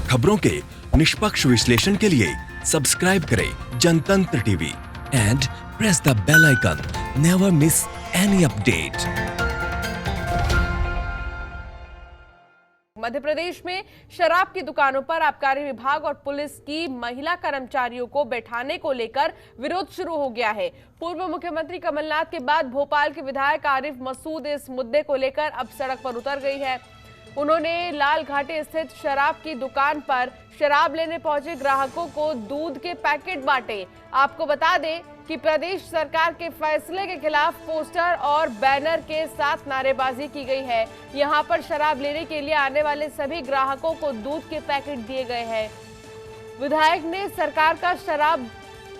खबरों के निष्पक्ष विश्लेषण के लिए सब्सक्राइब करें Jantantra TV and press the bell icon. Never miss any update. Madhya Pradesh में शराब की दुकानों पर आबकारी विभाग और पुलिस की महिला कर्मचारियों को बैठाने को लेकर विरोध शुरू हो गया है। पूर्व मुख्यमंत्री कमलनाथ के बाद भोपाल के विधायक आरिफ मसूद इस मुद्दे को लेकर अब सड़क पर उतर गई है। उन्होंने लाल घाटी स्थित शराब की दुकान पर शराब लेने पहुंचे ग्राहकों को दूध के पैकेट बांटे। आपको बता दें कि प्रदेश सरकार के फैसले के खिलाफ पोस्टर और बैनर के साथ नारेबाजी की गई है। यहां पर शराब लेने के लिए आने वाले सभी ग्राहकों को दूध के पैकेट दिए गए हैं। विधायक ने सरकार का शराब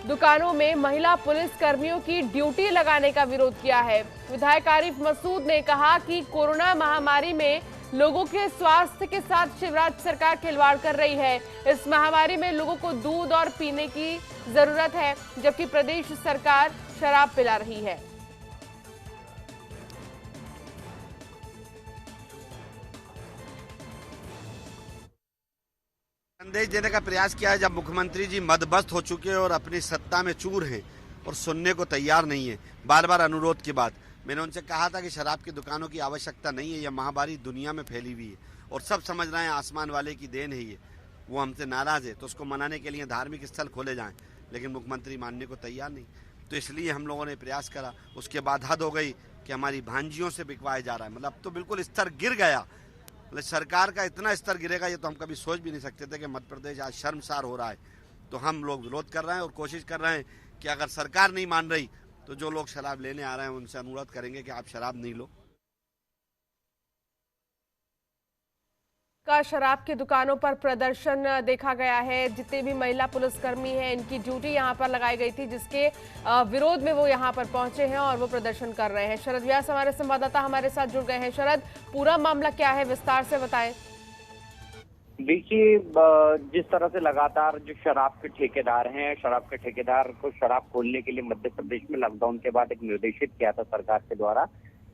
दुकानों में महिला पुलिस कर्मियों की ड्यूटी लगाने का विरोध किया है। विधायक आरिफ मसूद ने कहा कि कोरोना महामारी में लोगों के स्वास्थ्य के साथ शिवराज सरकार खिलवाड़ कर रही है। इस महामारी में लोगों को दूध और पीने की जरूरत है, जबकि प्रदेश सरकार शराब पिला रही है। संदेश देने का प्रयास किया है जब मुख्यमंत्री जी मदमस्त हो चुके हैं और अपनी सत्ता में चूर हैं और सुनने को तैयार नहीं है। बार बार अनुरोध के बाद मैंने उनसे कहा था कि शराब की दुकानों की आवश्यकता नहीं है, यह महामारी दुनिया में फैली हुई है और सब समझ रहे हैं आसमान वाले की देन है ये। वो हमसे नाराज है तो उसको मनाने के लिए धार्मिक स्थल खोले जाएं, लेकिन मुख्यमंत्री मानने को तैयार नहीं। तो इसलिए हम लोगों ने प्रयास करा। उसके बाद हद हो गई कि हमारी भांजियों से बिकवाया जा रहा है। मतलब अब तो बिल्कुल स्तर गिर गया। मतलब सरकार का इतना स्तर गिरेगा ये तो हम कभी सोच भी नहीं सकते थे कि मध्य प्रदेश आज शर्मसार हो रहा है। तो हम लोग विरोध कर रहे हैं और कोशिश कर रहे हैं कि अगर सरकार नहीं मान रही तो जो लोग शराब लेने आ रहे हैं उनसे अनुरोध करेंगे कि आप शराब नहीं लो। का शराब की दुकानों पर प्रदर्शन देखा गया है। जितने भी महिला पुलिसकर्मी हैं इनकी ड्यूटी यहां पर लगाई गई थी, जिसके विरोध में वो यहां पर पहुंचे हैं और वो प्रदर्शन कर रहे हैं। शरद व्यास हमारे संवाददाता हमारे साथ जुड़ गए हैं। शरद, पूरा मामला क्या है, विस्तार से बताएं। देखिए, जिस तरह से लगातार जो शराब के ठेकेदार हैं, शराब के ठेकेदार को शराब खोलने के लिए मध्य प्रदेश में लॉकडाउन के बाद एक निर्देशित किया था सरकार के द्वारा,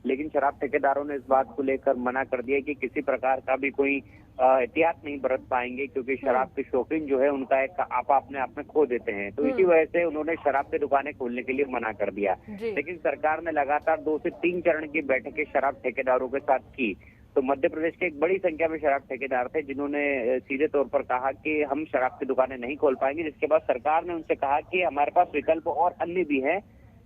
लेकिन शराब ठेकेदारों ने इस बात को लेकर मना कर दिया कि किसी प्रकार का भी कोई एहतियात नहीं बरत पाएंगे, क्योंकि शराब के शौकीन जो है उनका एक आपा अपने आप में खो देते हैं। तो इसी वजह से उन्होंने शराब की दुकानें खोलने के लिए मना कर दिया। लेकिन सरकार ने लगातार 2 से 3 चरण की बैठकें शराब ठेकेदारों के साथ की। तो मध्य प्रदेश के एक बड़ी संख्या में शराब ठेकेदार थे जिन्होंने सीधे तौर पर कहा कि हम शराब की दुकानें नहीं खोल पाएंगे, जिसके बाद सरकार ने उनसे कहा कि हमारे पास विकल्प और अन्य भी हैं।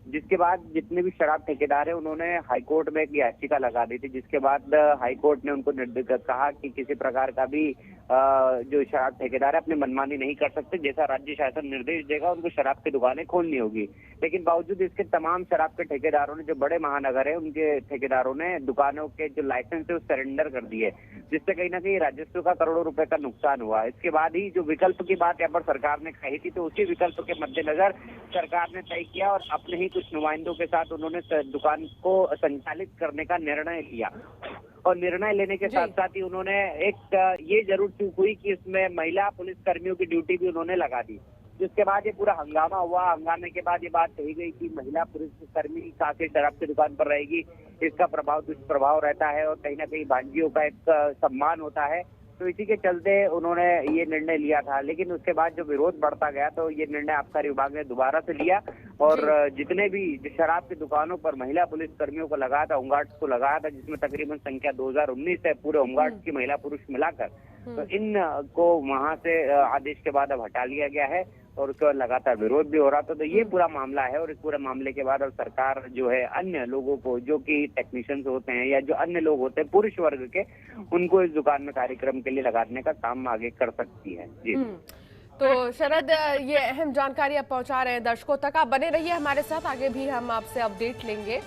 जिसके बाद जितने भी शराब ठेकेदार हैं उन्होंने हाईकोर्ट में एक याचिका लगा दी थी, जिसके बाद हाईकोर्ट ने उनको कहा कि किसी प्रकार का भी जो शराब ठेकेदार है अपनी मनमानी नहीं कर सकते, जैसा राज्य शासन निर्देश देगा उनको शराब की दुकानें खोलनी होगी। लेकिन बावजूद इसके तमाम शराब के ठेकेदारों ने, जो बड़े महानगर है उनके ठेकेदारों ने दुकानों के जो लाइसेंस है वो सरेंडर कर दिए, जिससे कहीं ना कहीं राजस्व का करोड़ों रुपए का नुकसान हुआ। इसके बाद ही जो विकल्प की बात यहाँ पर सरकार ने कही थी, तो उसी विकल्प के मद्देनजर सरकार ने तय किया और अपने ही कुछ नुमाइंदों के साथ उन्होंने दुकान को संचालित करने का निर्णय लिया। और निर्णय लेने के साथ साथ ही उन्होंने एक ये जरूर चूक हुई कि इसमें महिला पुलिस कर्मियों की ड्यूटी भी उन्होंने लगा दी, जिसके बाद ये पूरा हंगामा हुआ। हंगामे के बाद ये बात कही गई कि महिला पुलिस कर्मी काफी शराब की दुकान पर रहेगी, इसका प्रभाव दुष्प्रभाव रहता है और कहीं ना कहीं भांजियों का एक सम्मान होता है। तो इसी के चलते उन्होंने ये निर्णय लिया था। लेकिन उसके बाद जो विरोध बढ़ता गया तो ये निर्णय आबकारी विभाग ने दोबारा से लिया और जितने भी शराब की दुकानों पर महिला पुलिस कर्मियों को लगाया था, होमगार्ड्स को लगाया था, जिसमें तकरीबन संख्या 2019 है पूरे होमगार्ड्स की महिला पुरुष मिलाकर, तो इन को वहां से आदेश के बाद अब हटा लिया गया है और उसके बाद लगातार विरोध भी हो रहा था। तो ये पूरा मामला है और इस पूरे मामले के बाद अब सरकार जो है अन्य लोगों को, जो कि टेक्नीशियंस होते हैं या जो अन्य लोग होते हैं पुरुष वर्ग के, उनको इस दुकान में कार्यक्रम के लिए लगाने का काम आगे कर सकती है। जी तो शरद, ये अहम जानकारी आप पहुंचा रहे हैं दर्शकों तक। आप बने रहिए हमारे साथ, आगे भी हम आपसे अपडेट लेंगे।